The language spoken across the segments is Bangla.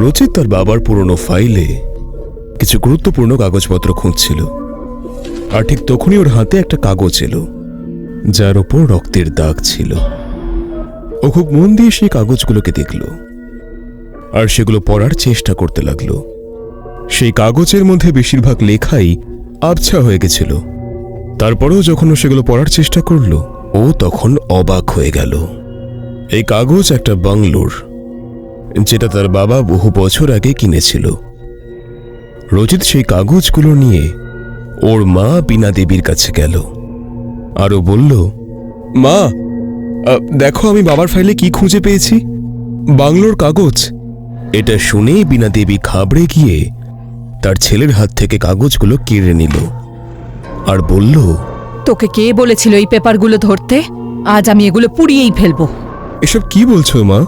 রচিত তার বাবার পুরনো ফাইলে কিছু গুরুত্বপূর্ণ কাগজপত্র খুঁজছিল, আর ঠিক তখনই ওর হাতে একটা কাগজ এলো যার ওপর রক্তের দাগ ছিল। ও খুব মন দিয়ে সেই কাগজগুলোকে দেখল আর সেগুলো পড়ার চেষ্টা করতে লাগলো। সেই কাগজের মধ্যে বেশিরভাগ লেখাই আবছা হয়ে গেছিল। তারপরেও যখন ও সেগুলো পড়ার চেষ্টা করল, ও তখন অবাক হয়ে গেল। এই কাগজ একটা বাংলোর, যেটা তার বাবা বহু বছর আগে কিনেছিল। রচিত সেই কাগজগুলো নিয়ে ওর মা বীণা দেবীর কাছে গেল আর ও বলল, মা, দেখো আমি বাবার ফাইলে কি খুঁজে পেয়েছি, বাংলোর কাগজ। এটা শুনেই বীণা দেবী ঘাবড়ে গিয়ে তার ছেলের হাত থেকে কাগজগুলো কেড়ে নিল আর বলল, তোকে কে বলেছিল এই পেপারগুলো ধরতে? আজ আমি এগুলো পুড়িয়েই ফেলবো। এসব কি বলছো মা?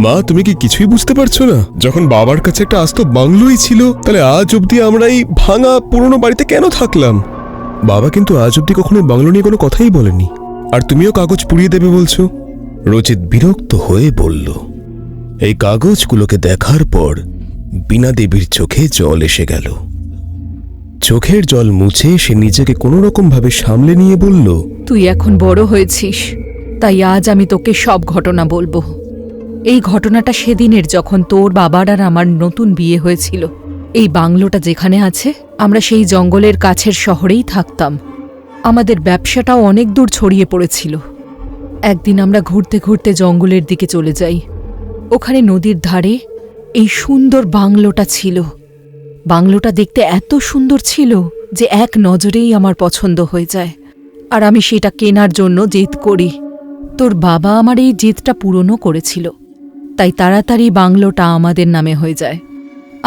মা, তুমি কি কিছুই বুঝতে পারছো না? যখন বাবার কাছে একটা আস্ত বাংলোই ছিল, তাহলে আজ অব্দি আমরা এই ভাঙা পুরনো বাড়িতে কেন থাকলাম? বাবা কিন্তু আজ অব্দি কখনো বাংলো নিয়ে কোনো কথাই বলেনি, আর তুমিও কাগজ পুড়িয়ে দেবে বলছো। রচিত বিরক্ত হয়ে বলল। এই কাগজগুলোকে দেখার পর বীণা দেবীর চোখে জল এসে গেল। চোখের জল মুছে সে নিজেকে কোনোরকম ভাবে সামলে নিয়ে বলল, তুই এখন বড় হয়েছিস, তাই আজ আমি তোকে সব ঘটনা বলবো। এই ঘটনাটা সেদিনের, যখন তোর বাবার আর আমার নতুন বিয়ে হয়েছিল। এই বাংলোটা যেখানে আছে, আমরা সেই জঙ্গলের কাছের শহরেই থাকতাম। আমাদের ব্যবসাটাও অনেক দূর ছড়িয়ে পড়েছিল। একদিন আমরা ঘুরতে ঘুরতে জঙ্গলের দিকে চলে যাই। ওখানে নদীর ধারে এই সুন্দর বাংলোটা ছিল। বাংলোটা দেখতে এত সুন্দর ছিল যে এক নজরেই আমার পছন্দ হয়ে যায়, আর আমি সেটা কেনার জন্য জেদ করি। তোর বাবা আমার এই জেদটা পূরণও করেছিল, তাই তাড়াতাড়ি বাংলোটা আমাদের নামে হয়ে যায়।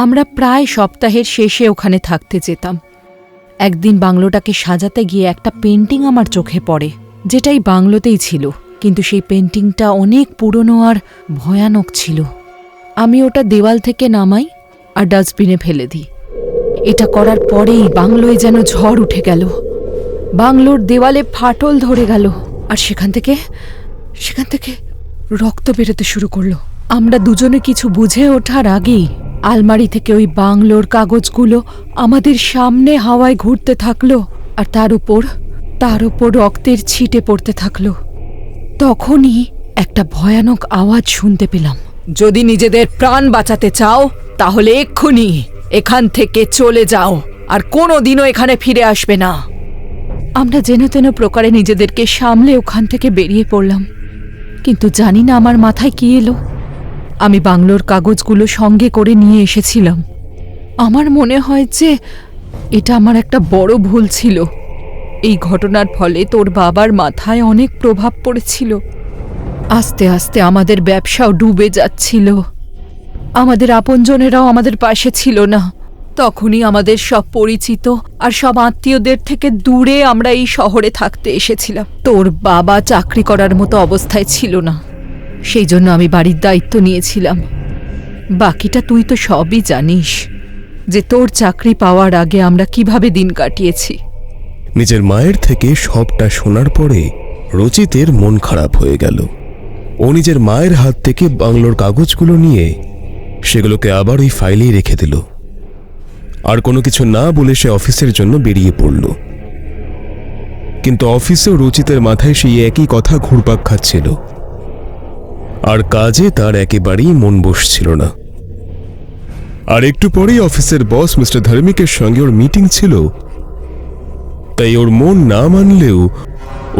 আমরা প্রায় সপ্তাহের শেষে ওখানে থাকতে যেতাম। একদিন বাংলোটাকে সাজাতে গিয়ে একটা পেন্টিং আমার চোখে পড়ে, যেটাই বাংলোতেই ছিল, কিন্তু সেই পেন্টিংটা অনেক পুরনো আর ভয়ানক ছিল। আমি ওটা দেওয়াল থেকে নামাই আর ডাস্টবিনে ফেলে দিই। এটা করার পরেই বাংলোয় যেন ঝড় উঠে গেল। বাংলোর দেওয়ালে ফাটল ধরে গেল, আর সেখান থেকে রক্ত বেরোতে শুরু করলো। আমরা দুজনে কিছু বুঝে ওঠার আগেই আলমারি থেকে ওই বাংলোর কাগজগুলো আমাদের সামনে হাওয়ায় ঘুরতে থাকলো, আর তার উপর রক্তের ছিটে পড়তে থাকলো। তখনই একটা ভয়ানক আওয়াজ শুনতে পেলাম, যদি নিজেদের প্রাণ বাঁচাতে চাও তাহলে এক্ষুনি এখান থেকে চলে যাও, আর কোনোদিনও এখানে ফিরে আসবে না। আমরা যেন তেন প্রকারে নিজেদেরকে সামলে ওখান থেকে বেরিয়ে পড়লাম, কিন্তু জানি না আমার মাথায় কি এলো। আমি বাংলোর কাগজগুলো সঙ্গে করে নিয়ে এসেছিলাম। আমার মনে হয় যে এটা আমার একটা বড় ভুল ছিল। এই ঘটনার ফলে তোর বাবার মাথায় অনেক প্রভাব পড়েছিল। আস্তে আস্তে আমাদের ব্যবসাও ডুবে যাচ্ছিল। আমাদের আপনজনেরাও আমাদের পাশে ছিল না। তখনই আমাদের সব পরিচিত আর সব আত্মীয়দের থেকে দূরে আমরা এই শহরে থাকতে এসেছিলাম। তোর বাবা চাকরি করার মতো অবস্থায় ছিল না, সেই জন্য আমি বাড়ির দায়িত্ব নিয়েছিলাম। বাকিটা তুই তো সবই জানিস, যে তোর চাকরি পাওয়ার আগে আমরা কিভাবে দিন কাটিয়েছি। নিজের মায়ের থেকে সবটা শোনার পরে রচিতের মন খারাপ হয়ে গেল। ও নিজের মায়ের হাত থেকে বাংলোর কাগজগুলো নিয়ে সেগুলোকে আবার ওই ফাইলেই রেখে দিল, আর কোনো কিছু না বলে সে অফিসের জন্য বেরিয়ে পড়ল। কিন্তু অফিসেও রচিতের মাথায় সেই একই কথা ঘুরপাক খাচ্ছিল, আর কাজে তার একেবারেই মন বসছিল না। আর একটু পরেই অফিসের বস মিস্টার ধার্মিকের সঙ্গে ওর মিটিং ছিল, তাই ওর মন না মানলেও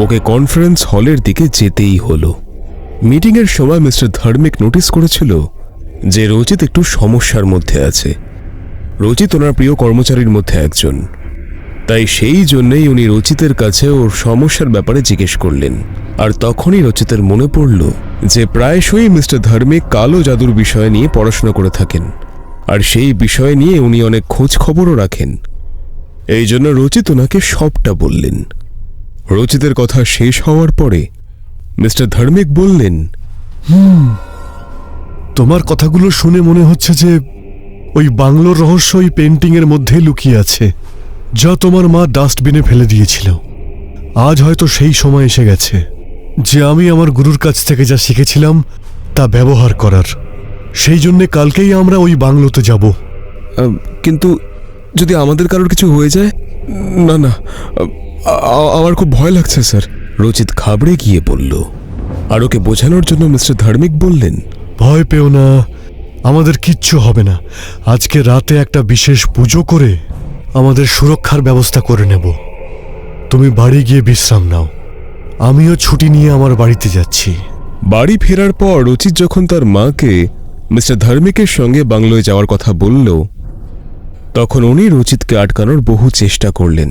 ওকে কনফারেন্স হলের দিকে যেতেই হলো। মিটিংয়ের সময় মিস্টার ধার্মিক নোটিস করেছিল যে রচিত একটু সমস্যার মধ্যে আছে। রচিত ওনার প্রিয় কর্মচারীর মধ্যে একজন, তাই সেই জন্যই উনি রচিতের কাছে ওর সমস্যার ব্যাপারে জিজ্ঞেস করলেন। আর তখনই রচিতের মনে পড়ল যে প্রায়শই মিস্টার ধার্মিক কালো জাদুর বিষয় নিয়ে পড়াশোনা করে থাকেন, আর সেই বিষয় নিয়ে উনি অনেক খোঁজ খবরও রাখেন। এই জন্য রচিত ওনাকে সবটা বললেন। রচিতের কথা শেষ হওয়ার পরে মিস্টার ধার্মিক বললেন, তোমার কথাগুলো শুনে মনে হচ্ছে যে ওই বাংলোর রহস্য ওই পেন্টিংয়ের মধ্যে লুকিয়ে আছে, যা তোমার মা ডাস্টবিনে ফেলে দিয়েছিল। আজ হয়তো সেই সময় এসে গেছে যে আমি আমার গুরুর কাছ থেকে যা শিখেছিলাম তা ব্যবহার করার। সেই জন্যে কালকেই আমরা ওই বাংলোতে যাব। কিন্তু যদি আমাদের কারোর কিছু হয়ে যায়? না না, আমার খুব ভয় লাগছে স্যার। রচিত ঘাবড়ে গিয়ে বলল। আর ওকে বোঝানোর জন্য মিস্টার ধার্মিক বললেন, ভয় পেও না, আমাদের কিচ্ছু হবে না। আজকে রাতে একটা বিশেষ পুজো করে আমাদের সুরক্ষার ব্যবস্থা করে নেব। তুমি বাড়ি গিয়ে বিশ্রাম নাও, আমিও ছুটি নিয়ে আমার বাড়িতে যাচ্ছি। বাড়ি ফেরার পর রচিত যখন তার মাকে মিস্টার ধার্মিকের সঙ্গে বাংলোয় যাওয়ার কথা বলল, তখন উনি রচিতকে আটকানোর বহু চেষ্টা করলেন,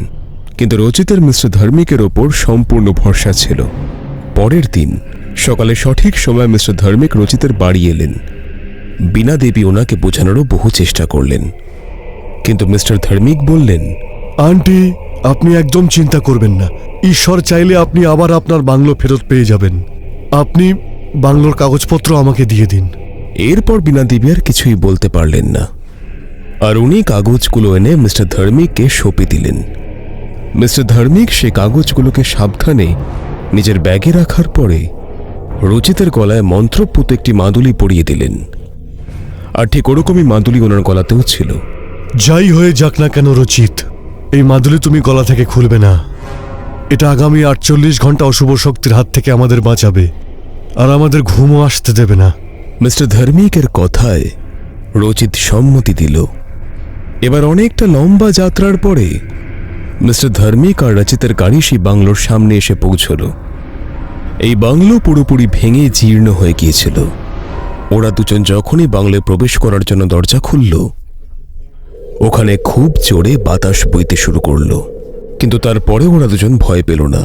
কিন্তু রচিতের মিস্টার ধার্মিকের ওপর সম্পূর্ণ ভরসা ছিল। পরের দিন সকালে সঠিক সময় মিস্টার ধার্মিক রচিতের বাড়ি এলেন। বীণা দেবী ওনাকে বোঝানোরও বহু চেষ্টা করলেন, কিন্তু মিস্টার ধার্মিক বললেন, আন্টি, আপনি একদম চিন্তা করবেন না। ঈশ্বর চাইলে আপনি আবার আপনার বাংলো ফেরত পেয়ে যাবেন। আপনি বাংলোর কাগজপত্র আমাকে দিয়ে দিন। এরপর বীণা দেবী আর কিছুই বলতে পারলেন না, আর উনি কাগজগুলো এনে মিস্টার ধার্মিককে সঁপে দিলেন। মিস্টার ধার্মিক সে কাগজগুলোকে সাবধানে নিজের ব্যাগে রাখার পরে রচিতের গলায় মন্ত্রপুত একটি মাদুলি পরিয়ে দিলেন, আর ঠিক ওরকমই মাদুলি ওনার গলাতেও ছিল। যাই হয়ে যাক না কেন রচিত, এই মাদুলি তুমি গলা থেকে খুলবে না। এটা আগামী 48 ঘন্টা অশুভ শক্তির হাত থেকে আমাদের বাঁচাবে, আর আমাদের ঘুমও আসতে দেবে না। মিস্টার ধার্মিকের কথায় রচিত সম্মতি দিল। এবার অনেকটা লম্বা যাত্রার পরে মিস্টার ধার্মিক আর রচিতের গাড়ি সেই বাংলোর সামনে এসে পৌঁছল। এই বাংলো পুরোপুরি ভেঙে জীর্ণ হয়ে গিয়েছিল। ওরা দুজন যখনই বাংলোয় প্রবেশ করার জন্য দরজা খুলল, ওখানে খুব জোরে বাতাস বইতে শুরু করলো, কিন্তু তারপরে ওরা দুজন ভয় পেল না,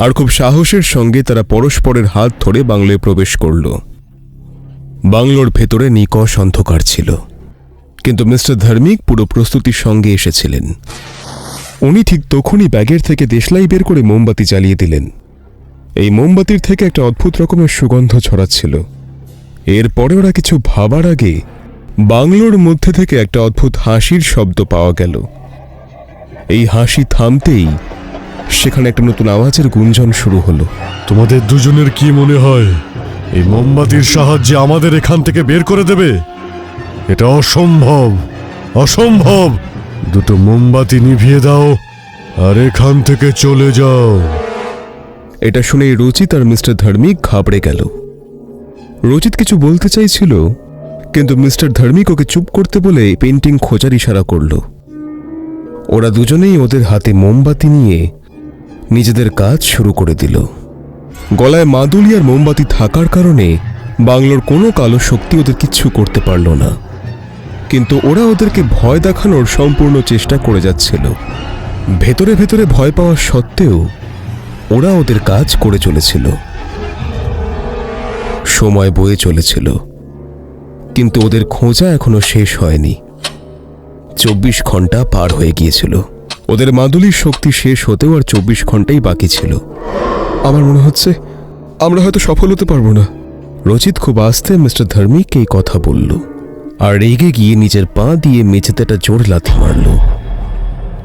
আর খুব সাহসের সঙ্গে তারা পরস্পরের হাত ধরে বাংলোয় প্রবেশ করল। বাংলোর ভেতরে নিকষ অন্ধকার ছিল, কিন্তু মিস্টার ধার্মিক পুরো প্রস্তুতির সঙ্গে এসেছিলেন। উনি ঠিক তখনই ব্যাগের থেকে দেশলাই বের করে মোমবাতি জ্বালিয়ে দিলেন। এই মোমবাতির থেকে একটা অদ্ভুত রকমের সুগন্ধ ছড়াচ্ছিল। এরপরে ওরা কিছু ভাবার আগে বাংলোর মধ্যে থেকে একটা অদ্ভুত হাসির শব্দ পাওয়া গেল। এই হাসি থামতেই সেখানে একটা নতুন আওয়াজের গুঞ্জন শুরু হলো। তোমাদের দুজনের কি মনে হয় এই মোমবাতির সাহায্যে আমাদের এখান থেকে বের করে দেবে? এটা অসম্ভব, অসম্ভব। দুটো মোমবাতি নিভিয়ে দাও আর এখান থেকে চলে যাও। এটা শুনে রচিত আর মিস্টার ধার্মিক ঘাবড়ে গেল। রচিত কিছু বলতে চাইছিল, কিন্তু মিস্টার ধার্মিক ওকে চুপ করতে বলে পেন্টিং খোঁজার ইশারা করল। ওরা দুজনেই ওদের হাতে মোমবাতি নিয়ে নিজেদের কাজ শুরু করে দিল। গলায় মাদুলি আর মোমবাতি থাকার কারণে বাংলোর কোনো কালো শক্তি ওদের কিচ্ছু করতে পারল না, কিন্তু ওরা ওদেরকে ভয় দেখানোর সম্পূর্ণ চেষ্টা করে যাচ্ছিল। ভেতরে ভেতরে ভয় পাওয়া সত্ত্বেও ওরা ওদের কাজ করে চলেছিল। সময় বয়ে চলেছিল, কিন্তু ওদের খোঁজা এখনো শেষ হয়নি। 24 ঘন্টা পার হয়ে গিয়েছিল। ওদের মাদুলির শক্তি শেষ হতেও আর 24 ঘন্টাই বাকি ছিল। আমার মনে হচ্ছে আমরা হয়তো সফল হতে পারবো না। রচিত খুব আস্তে মিস্টার ধার্মিককে এই কথা বলল, আর রেগে গিয়ে নিজের পা দিয়ে মেঝেতে একটা জোর লাথি মারল।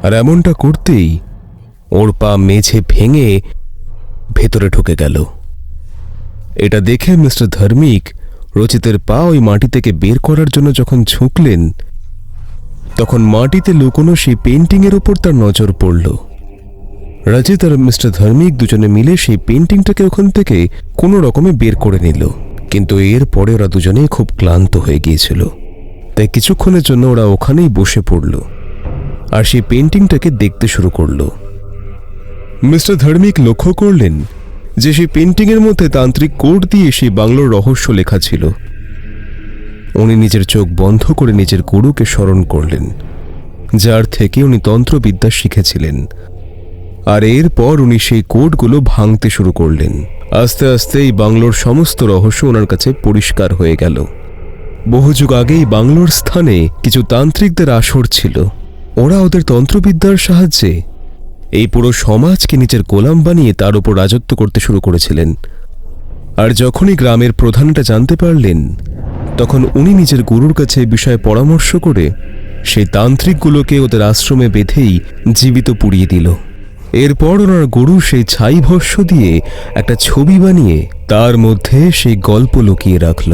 আর এমনটা করতেই ওর পা মেঝে ভেঙে ভেতরে ঢুকে গেল। এটা দেখে মিস্টার ধার্মিক রচিতের পা ওই মাটি থেকে বের করার জন্য যখন ঝুঁকলেন, তখন মাটিতে লুকোনো সেই পেন্টিংয়ের উপর তার নজর পড়ল। রচিত আর মিস্টার ধার্মিক দুজনে মিলে সেই পেন্টিংটাকে ওখান থেকে কোনো রকমে বের করে নিল, কিন্তু এর পরে ওরা দুজনেই খুব ক্লান্ত হয়ে গিয়েছিল। তাই কিছুক্ষণের জন্য ওরা ওখানেই বসে পড়ল আর সেই পেন্টিংটাকে দেখতে শুরু করল। মিস্টার ধার্মিক লক্ষ্য করলেন যে সেই পেন্টিংয়ের মধ্যে তান্ত্রিক কোড দিয়ে সেই বাংলোর রহস্য লেখা ছিল। উনি নিজের চোখ বন্ধ করে নিজের গুরুকে স্মরণ করলেন, যার থেকে উনি তন্ত্রবিদ্যা শিখেছিলেন। আর এরপর উনি সেই কোডগুলো ভাঙতে শুরু করলেন। আস্তে আস্তে এই বাংলোর সমস্ত রহস্য ওনার কাছে পরিষ্কার হয়ে গেল। বহু যুগ আগেই বাংলোর স্থানে কিছু তান্ত্রিকদের আসর ছিল। ওরা ওদের তন্ত্রবিদ্যার সাহায্যে এই পুরো সমাজকে নিজের গোলাম বানিয়ে তার উপর রাজত্ব করতে শুরু করেছিলেন। আর যখনই গ্রামের প্রধানটা জানতে পারলেন তখন উনি নিজের গুরুর কাছে এই বিষয়ে পরামর্শ করে সেই তান্ত্রিকগুলোকে ওদের আশ্রমে বেঁধেই জীবিত পুড়িয়ে দিল। এরপর ওনার গুরু সেই ছাই ভস্য দিয়ে একটা ছবি বানিয়ে তার মধ্যে সেই গল্প লুকিয়ে রাখল,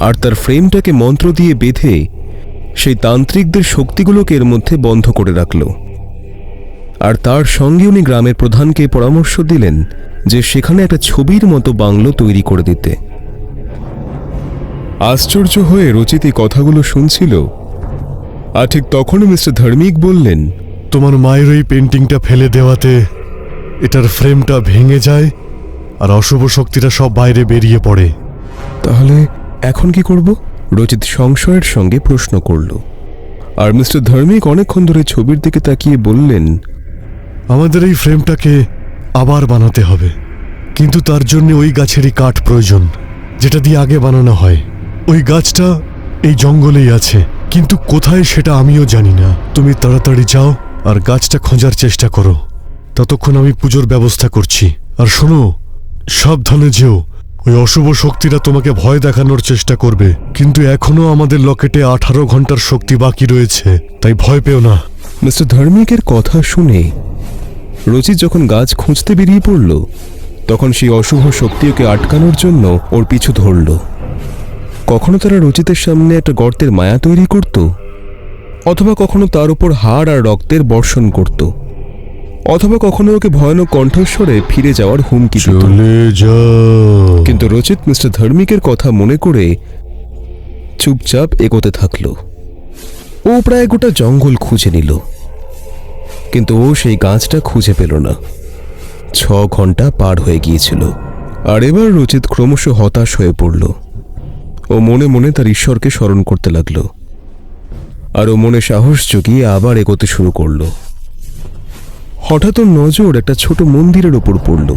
আর তার ফ্রেমটাকে মন্ত্র দিয়ে বেঁধে সেই তান্ত্রিকদের শক্তিগুলোকে এর মধ্যে বন্ধ করে রাখল। আর তার সঙ্গে উনি গ্রামের প্রধানকে পরামর্শ দিলেন যে সেখানে একটা ছবির মতো বাংলো তৈরি করে দিতে। আশ্চর্য হয়ে রচিত এই কথাগুলো শুনছিল, আর ঠিক তখনই মিস্টার ধার্মিক বললেন, তোমার মায়ের ওই পেন্টিংটা ফেলে দেওয়াতে এটার ফ্রেমটা ভেঙে যায় আর অশুভ শক্তিরা সব বাইরে বেরিয়ে পড়ে। তাহলে এখন কি করব? রচিত সংশয়ের সঙ্গে প্রশ্ন করল। আর মিস্টার ধার্মিক অনেকক্ষণ ধরে ছবির দিকে তাকিয়ে বললেন, আমাদের এই ফ্রেমটাকে আবার বানাতে হবে, কিন্তু তার জন্য ওই গাছেরই কাঠ প্রয়োজন যেটা দিয়ে আগে বানানো হয়। ওই গাছটা এই জঙ্গলেই আছে, কিন্তু কোথায় সেটা আমিও জানি না। তুমি তাড়াতাড়ি যাও আর গাছটা খোঁজার চেষ্টা করো, ততক্ষণ আমি পুজোর ব্যবস্থা করছি। আর শোনো, সাবধানে যেও, ওই অশুভ শক্তিরা তোমাকে ভয় দেখানোর চেষ্টা করবে, কিন্তু এখনো আমাদের লকেটে 18 ঘন্টার শক্তি বাকি রয়েছে, তাই ভয় পেও না। মিস্টার ধার্মিকের কথা শুনে রচিত যখন গাছ খুঁজতে বেরিয়ে পড়ল, তখন সেই অশুভ শক্তি ওকে আটকানোর জন্য ওর পিছু ধরল। কখনো তারা রচিতের সামনে একটা গর্তের মায়া তৈরি করত, অথবা কখনো তার উপর হাড় আর রক্তের বর্ষণ করত, অথবা কখনো ওকে ভয়ানক কণ্ঠস্বরে ফিরে যাওয়ার হুমকি দিত। চলে যাও। কিন্তু রচিত মিস্টার ধার্মিকের কথা মনে করে চুপচাপ এগোতে থাকল। ও প্রায় গোটা জঙ্গল খুঁজে নিল, কিন্তু ও সেই গাছটা খুঁজে পেল না। 6 ঘন্টা পার হয়ে গিয়েছিল, আর এবার রচিত ক্রমশ হতাশ হয়ে পড়ল। ও মনে মনে তার ঈশ্বরকে স্মরণ করতে লাগল, আর ও মনে সাহস জুগিয়ে আবার এগোতে শুরু করল। হঠাৎ ওর নজর একটা ছোট মন্দিরের উপর পড়ল,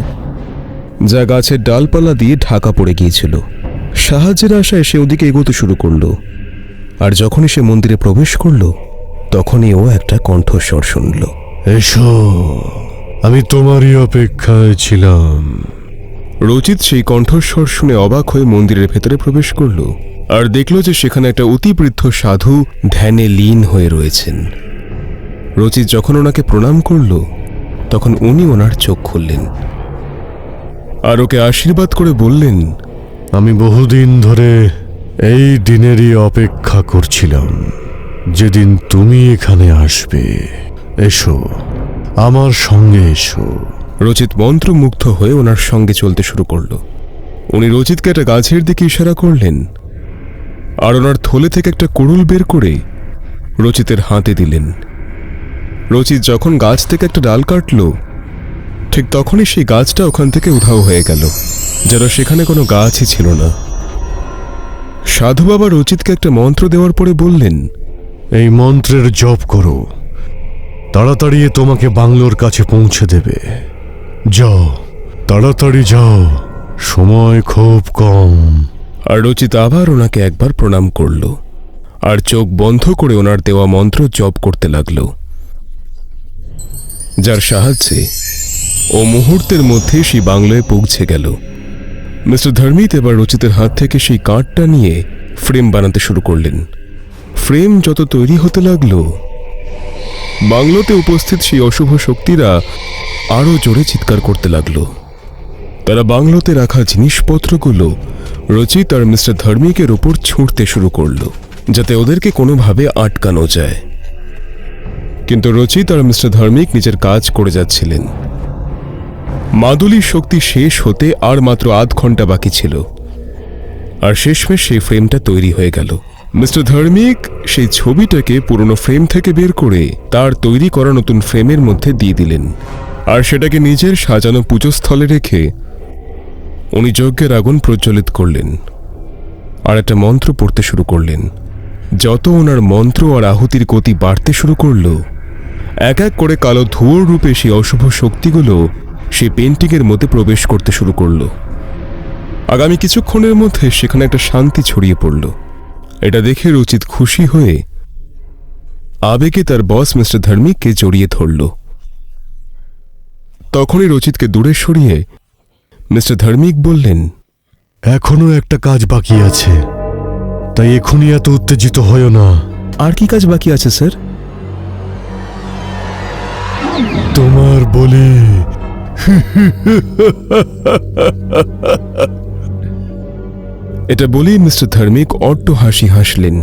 যা গাছের ডালপালা দিয়ে ঢাকা পড়ে গিয়েছিল। সাহায্যের আশায় সে ওদিকে এগোতে শুরু করল, আর যখনই সে মন্দিরে প্রবেশ করল, তখনই ও একটা কণ্ঠস্বর শুনল। এসো, আমি তোমারই অপেক্ষায় ছিলাম। রচিত সেই কণ্ঠস্বর শুনে অবাক হয়ে মন্দিরের ভেতরে প্রবেশ করল, আর দেখল যে সেখানে একটা অতিবৃদ্ধ সাধু ধ্যানে লীন হয়ে রয়েছেন। রচিত যখন ওনাকে প্রণাম করল, তখন উনি ওনার চোখ খুললেন আর ওকে আশীর্বাদ করে বললেন, আমি বহুদিন ধরে এই দিনেরই অপেক্ষা করছিলাম, যেদিন তুমি এখানে আসবে। এসো, আমার সঙ্গে এসো। রচিত মন্ত্রমুগ্ধ হয়ে ওনার সঙ্গে চলতে শুরু করল। উনি রচিতকে একটা গাছের দিকে ইশারা করলেন, আর ওনার থলে থেকে একটা কুড়ুল বের করে রচিতের হাতে দিলেন। রচিত যখন গাছ থেকে একটা ডাল কাটল, ঠিক তখনই সেই গাছটা ওখান থেকে উধাও হয়ে গেল, যেন সেখানে কোনো গাছই ছিল না। সাধু বাবা রচিতকে একটা মন্ত্র দেওয়ার পরে বললেন, এই মন্ত্রের জপ করো, তাড়াতাড়ি এ তোমাকে বাংলোর কাছে পৌঁছে দেবে। যাও, তাড়াতাড়ি যাও, সময় খুব কম। আর রচিত আবার ওনাকে একবার প্রণাম করল, আর চোখ বন্ধ করে ওনার দেওয়া মন্ত্র জপ করতে লাগল, যার সাহায্যে ও মুহূর্তের মধ্যে সেই বাংলোয় পৌঁছে গেল। মিস্টার ধর্মিত এবার রচিতের হাত থেকে সেই কাঠটা নিয়ে ফ্রেম বানাতে শুরু করলেন। ফ্রেম যত তৈরি হতে লাগলো, বাংলোতে উপস্থিত সেই অশুভ শক্তিরা আরো জোরে চিৎকার করতে লাগলো। তারা বাংলোতে রাখা জিনিসপত্রগুলো রচিত আর মিস্টার ধার্মিকের ওপর ছুঁড়তে শুরু করলো, যাতে ওদেরকে কোনোভাবে আটকানো যায়। কিন্তু রচিত আর মিস্টার ধার্মিক নিজের কাজ করে যাচ্ছিলেন। মাদুলির শক্তি শেষ হতে আর মাত্র আধ ঘন্টা বাকি ছিল, আর শেষমেশ সেই ফ্রেমটা তৈরি হয়ে গেল। মিস্টার ধার্মিক সেই ছবিটাকে পুরনো ফ্রেম থেকে বের করে তার তৈরি করা নতুন ফ্রেমের মধ্যে দিয়ে দিলেন, আর সেটাকে নিজের সাজানো পুজোস্থলে রেখে উনি যজ্ঞের আগুন প্রজ্বলিত করলেন, আর একটা মন্ত্র পড়তে শুরু করলেন। যত ওনার মন্ত্র আর আহুতির গতি বাড়তে শুরু করল, এক এক করে কালো ধুয়োর রূপে সেই অশুভ শক্তিগুলো সেই পেন্টিংয়ের মধ্যে প্রবেশ করতে শুরু করল। আগামী কিছুক্ষণের মধ্যে সেখানে একটা শান্তি ছড়িয়ে পড়ল। এটা দেখে রচিত খুশি হয়ে আবেগে তার বস মিস্টার ধার্মিককে জড়িয়ে ধরল। তখনই রচিতকে দূরে সরিয়ে মিস্টার ধার্মিক বললেন, এখনো একটা কাজ বাকি আছে। তাই এখনই এত উত্তেজিত হয়েও না। আর কি কাজ বাকি আছে স্যার? তোমার বলি, এটা বলেই মিস্টার ধার্মিক অট্ট হাসি হাসলেন,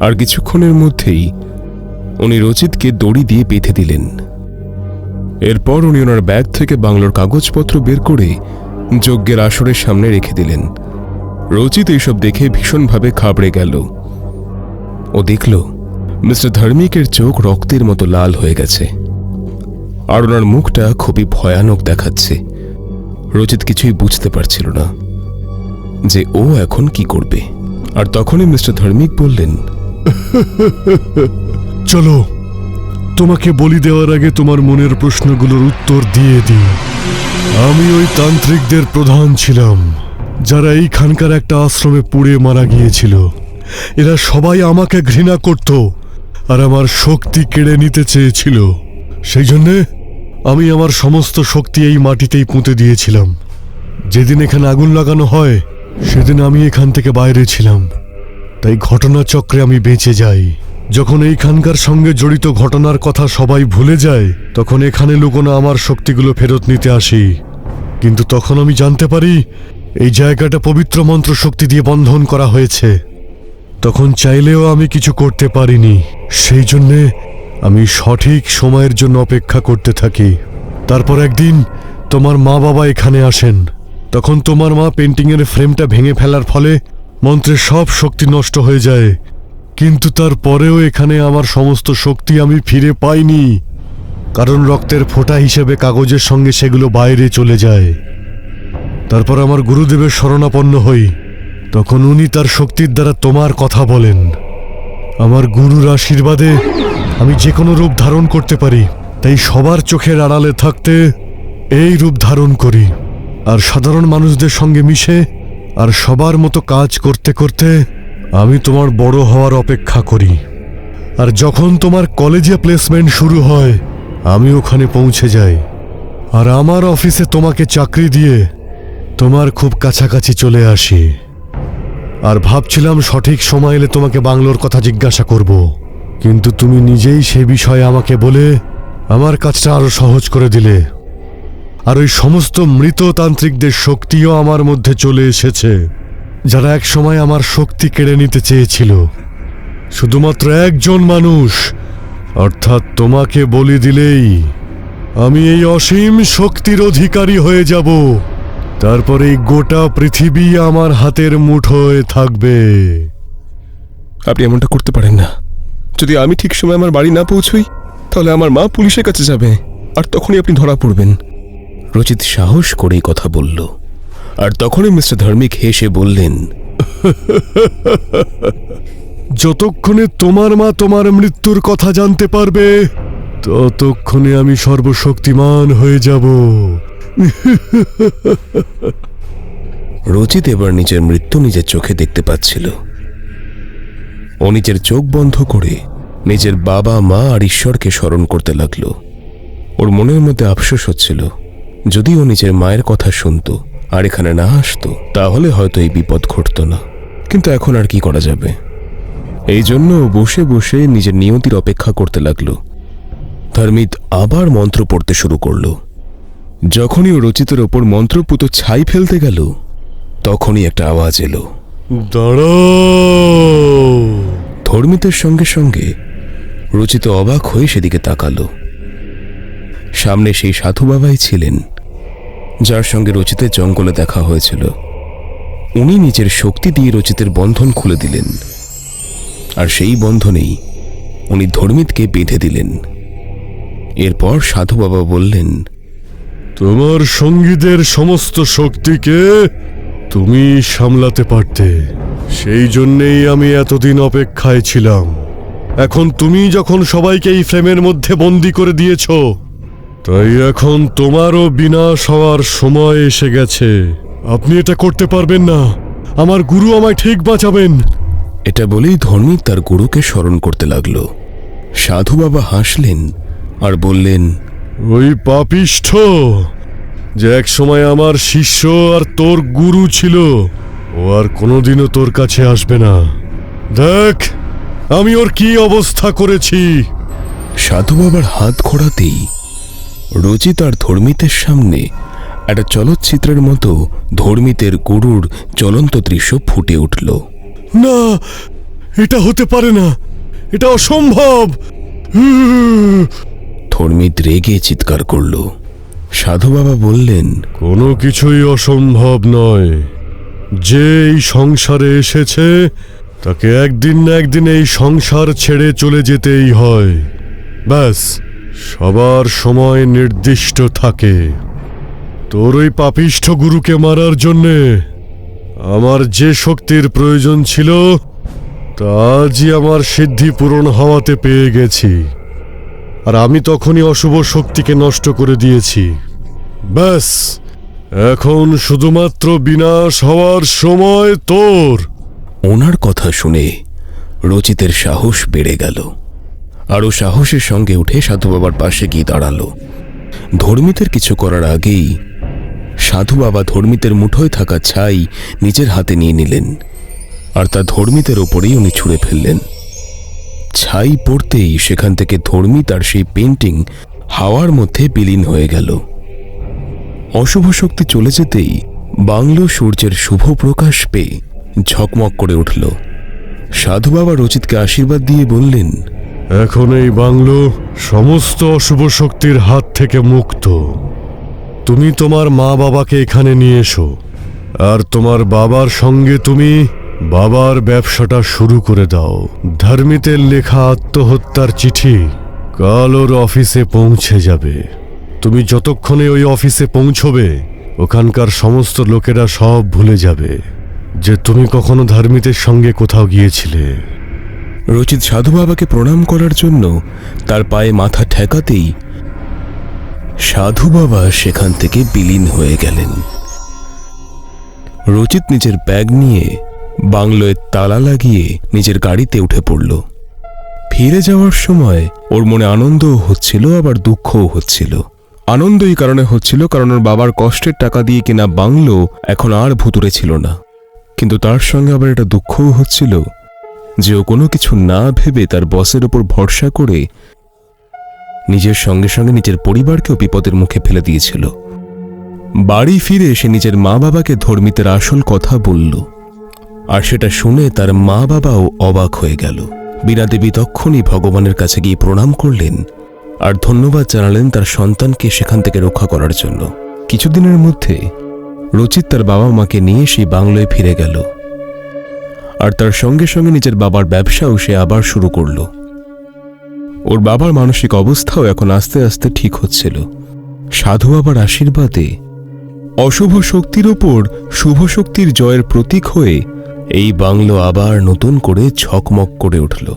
আর কিছুক্ষণের মধ্যেই উনি রচিতকে দড়ি দিয়ে বেঁধে দিলেন। এরপর উনি ওনার ব্যাগ থেকে বাংলোর কাগজপত্র বের করে যজ্ঞের আসরের সামনে রেখে দিলেন। রচিত এইসব দেখে ভীষণভাবে ঘাবড়ে গেল। ও দেখল মিস্টার ধার্মিকের চোখ রক্তের মতো লাল হয়ে গেছে, আর ওনার মুখটা খুবই ভয়ানক দেখাচ্ছে। রচিত কিছুই বুঝতে পারছিল না যে ও এখন কি করবে। আর তখনই মিস্টার ধার্মিক বললেন, চলো তোমাকে বলি দেওয়ার আগে তোমার মনের প্রশ্নগুলোর উত্তর দিয়ে দিই। আমি ওই তান্ত্রিকদের প্রধান ছিলাম যারা এইখানকার একটা আশ্রমে পুড়ে মারা গিয়েছিল। এরা সবাই আমাকে ঘৃণা করত আর আমার শক্তি কেড়ে নিতে চেয়েছিল। সেই জন্যে আমি আমার সমস্ত শক্তি এই মাটিতেই পুঁতে দিয়েছিলাম। যেদিন এখানে আগুন লাগানো হয় সেদিন আমি এখান থেকে বাইরে ছিলাম, তাই ঘটনাচক্রে আমি বেঁচে যাই। যখন এইখানকার সঙ্গে জড়িত ঘটনার কথা সবাই ভুলে যায়, তখন এখানে লুকোনো আমার শক্তিগুলো ফেরত নিতে আসি। কিন্তু তখন আমি জানতে পারি এই জায়গাটা পবিত্র মন্ত্র শক্তি দিয়ে বন্ধন করা হয়েছে। তখন চাইলেও আমি কিছু করতে পারিনি। সেই জন্যে আমি সঠিক সময়ের জন্য অপেক্ষা করতে থাকি। তারপর একদিন তোমার মা বাবা এখানে আসেন। তখন তোমার মা পেন্টিংয়ের ফ্রেমটা ভেঙে ফেলার ফলে মন্ত্রের সব শক্তি নষ্ট হয়ে যায়। কিন্তু তারপরেও এখানে আমার সমস্ত শক্তি আমি ফিরে পাইনি, কারণ রক্তের ফোঁটা হিসেবে কাগজের সঙ্গে সেগুলো বাইরে চলে যায়। তারপর আমার গুরুদেবের শরণাপন্ন হই। তখন উনি তার শক্তির দ্বারা তোমার কথা বলেন। আমার গুরুর আশীর্বাদে আমি যে কোনো রূপ ধারণ করতে পারি, তাই সবার চোখের আড়ালে থাকতে এই রূপ ধারণ করি। আর সাধারণ মানুষদের সঙ্গে মিশে আর সবার মতো কাজ করতে করতে আমি তোমার বড় হওয়ার অপেক্ষা করি। আর যখন তোমার কলেজে প্লেসমেন্ট শুরু হয় আমি ওখানে পৌঁছে যাই, আর আমার অফিসে তোমাকে চাকরি দিয়ে তোমার খুব কাছাকাছি চলে আসি। আর ভাবছিলাম সঠিক সময় এলে তোমাকে বাংলোর কথা জিজ্ঞাসা করব, কিন্তু তুমি নিজেই সে বিষয়ে আমাকে বলে আমার কাজটা আরো সহজ করে দিলে। আর ওই সমস্ত মৃত তান্ত্রিকদের শক্তিও আমার মধ্যে চলে এসেছে, যারা এক সময় আমার শক্তি কেড়ে নিতে চেয়েছিল। শুধুমাত্র একজন মানুষ, অর্থাৎ তোমাকে বলি দিলেই আমি এই অসীম শক্তির অধিকারী হয়ে যাব। তারপরে এই গোটা পৃথিবী আমার হাতের মুঠোয় থাকবে। আপনি এমনটা করতে পারেন না। যদি আমি ঠিক সময় আমার বাড়ি না পৌঁছই, তাহলে আমার মা পুলিশের কাছে যাবে, আর তখনই আপনি ধরা পড়বেন। রচিত সাহস করেই কথা বলল, আর তখনই মিস্টার ধার্মিক হেসে বললেন, যতক্ষণে তোমার মা তোমার মৃত্যুর কথা জানতে পারবে, ততক্ষণে আমি সর্বশক্তিমান হয়ে যাব। রচিত এবার নিজের মৃত্যু নিজের চোখে দেখতে পাচ্ছিল। ও নিজের চোখ বন্ধ করে নিজের বাবা মা আর ঈশ্বরকে স্মরণ করতে লাগলো। ওর মনের মধ্যে আফসোস হচ্ছিল, যদি ও নিজের মায়ের কথা শুনতো আর এখানে না আসতো, তাহলে হয়তো এই বিপদ ঘটত না। কিন্তু এখন আর কি করা যাবে? এই জন্য ও বসে বসে নিজের নিয়তির অপেক্ষা করতে লাগলো। ধার্মিক আবার মন্ত্র পড়তে শুরু করলো। যখনই ও রচিতের ওপর মন্ত্রপুত ছাই ফেলতে গেল, তখনই একটা আওয়াজ এলো, দাঁড়াও। ধর্মিতের সঙ্গে সঙ্গে রচিত অবাক হয়ে সেদিকে তাকালো। সামনে সেই সাধু বাবাই ছিলেন যার সঙ্গে রচিতের জঙ্গলে দেখা হয়েছিল। উনি নিজের শক্তি দিয়ে রচিতের বন্ধন খুলে দিলেন, আর সেই বন্ধনেই উনি ধর্মিতকে বেঁধে দিলেন। এরপর সাধু বাবা বললেন, তোমার সঙ্গীদের সমস্ত শক্তিকে তুমি সামলাতে পারতে, সেই জন্যেই আমি এতদিন অপেক্ষায় ছিলাম। এখন তুমি যখন সবাইকে এই ফ্রেমের মধ্যে বন্দি করে দিয়েছ, তাই এখন তোমারও বিনাশ হওয়ার সময় এসে গেছে। আপনি এটা করতে পারবেন না, আমার গুরু আমায় ঠিক বাঁচাবেন। এটা বলেই ধর্মিক তার গুরুকে স্মরণ করতে লাগলো। সাধু বাবা হাসলেন আর বললেন, ওই পাপিষ্ঠ যে এক সময় আমার শিষ্য আর তোর গুরু ছিল, ও আর কোনোদিনও তোর কাছে আসবে না। দেখ আমি ওর কি অবস্থা করেছি। সাধু বাবার হাত ঘোরাতেই রচিত আর ধর্মিতের সামনে একটা চলচ্চিত্রের মতো ধর্মিতের গরুর জ্বলন্ত দৃশ্য ফুটে উঠল। না, এটা হতে পারে না, এটা অসম্ভব। ধর্মিত রেগে চিৎকার করল। সাধু বাবা বললেন, কোনো কিছুই অসম্ভব নয়। যে এই সংসারে এসেছে তাকে একদিন না একদিন এই সংসার ছেড়ে চলে যেতেই হয়। ব্যাস, সবার সময় নির্দিষ্ট থাকে। তোর ওই পাপিষ্ঠ গুরুকে মারার জন্যে আমার যে শক্তির প্রয়োজন ছিল তা আজই আমার সিদ্ধি পূরণ হওয়াতে পেয়ে গেছি, আর আমি তখনই অশুভ শক্তিকে নষ্ট করে দিয়েছি। ব্যাস, এখন শুধুমাত্র বিনাশ হওয়ার সময় তোর। ওনার কথা শুনে রচিতের সাহস বেড়ে গেল। আরও সাহসের সঙ্গে উঠে সাধু বাবার পাশে গিয়ে দাঁড়ালো। ধর্মিতের কিছু করার আগেই সাধু বাবা ধর্মিতের মুঠোয় থাকা ছাই নিজের হাতে নিয়ে নিলেন, আর তা ধর্মিতের ওপরেই উনি ছুঁড়ে ফেললেন। ছাই পড়তেই সেখান থেকে ধর্মিত আর সেই পেন্টিং হাওয়ার মধ্যে বিলীন হয়ে গেল। অশুভ শক্তি চলে যেতেই বাংলো সূর্যের শুভ প্রকাশ পেয়ে ঝকমক করে উঠল। সাধু বাবা রচিতকে আশীর্বাদ দিয়ে বললেন, এখন এই বাংলো সমস্ত অশুভ শক্তির হাত থেকে মুক্ত। তুমি তোমার মা বাবাকে এখানে নিয়ে এসো, আর তোমার বাবার সঙ্গে তুমি বাবার ব্যবসাটা শুরু করে দাও। ধর্মিতের লেখা আত্মহত্যার চিঠি কাল ওর অফিসে পৌঁছে যাবে। তুমি যতক্ষণে ওই অফিসে পৌঁছবে ওখানকার সমস্ত লোকেরা সব ভুলে যাবে যে তুমি কখনো ধর্মিতের সঙ্গে কোথাও গিয়েছিলে। রচিত সাধু বাবাকে প্রণাম করার জন্য তার পায়ে মাথা ঠেকাতেই সাধু বাবা সেখান থেকে বিলীন হয়ে গেলেন। রচিত নিজের ব্যাগ নিয়ে বাংলোয় তালা লাগিয়ে নিজের গাড়িতে উঠে পড়ল। ফিরে যাওয়ার সময় ওর মনে আনন্দও হচ্ছিল, আবার দুঃখও হচ্ছিল। আনন্দ এই কারণে হচ্ছিল কারণ ওর বাবার কষ্টের টাকা দিয়ে কেনা বাংলো এখন আর ভুতুড়ে ছিল না, কিন্তু তার সঙ্গে আবার একটা দুঃখও হচ্ছিল যে ও কোনো কিছু না ভেবে তার বসের ওপর ভরসা করে নিজের সঙ্গে সঙ্গে নিজের পরিবারকেও বিপদের মুখে ফেলে দিয়েছিল। বাড়ি ফিরে সে নিজের মা বাবাকে ধর্মিতের আসল কথা বলল, আর সেটা শুনে তার মা বাবাও অবাক হয়ে গেল। বীণা দেবী তক্ষুনি ভগবানের কাছে গিয়ে প্রণাম করলেন আর ধন্যবাদ জানালেন তার সন্তানকে সেখান থেকে রক্ষা করার জন্য। কিছুদিনের মধ্যে রচিত তার বাবা মাকে নিয়ে সেই বাংলোয় ফিরে গেল, আর তার সঙ্গে সঙ্গে নিজের বাবার ব্যবসাও সে আবার শুরু করল। ওর বাবার মানসিক অবস্থাও এখন আস্তে আস্তে ঠিক হচ্ছিল। সাধু বাবার আশীর্বাদে অশুভ শক্তির ওপর শুভ শক্তির জয়ের প্রতীক হয়ে এই বাংলো আবার নতুন করে ঝকমক করে উঠল।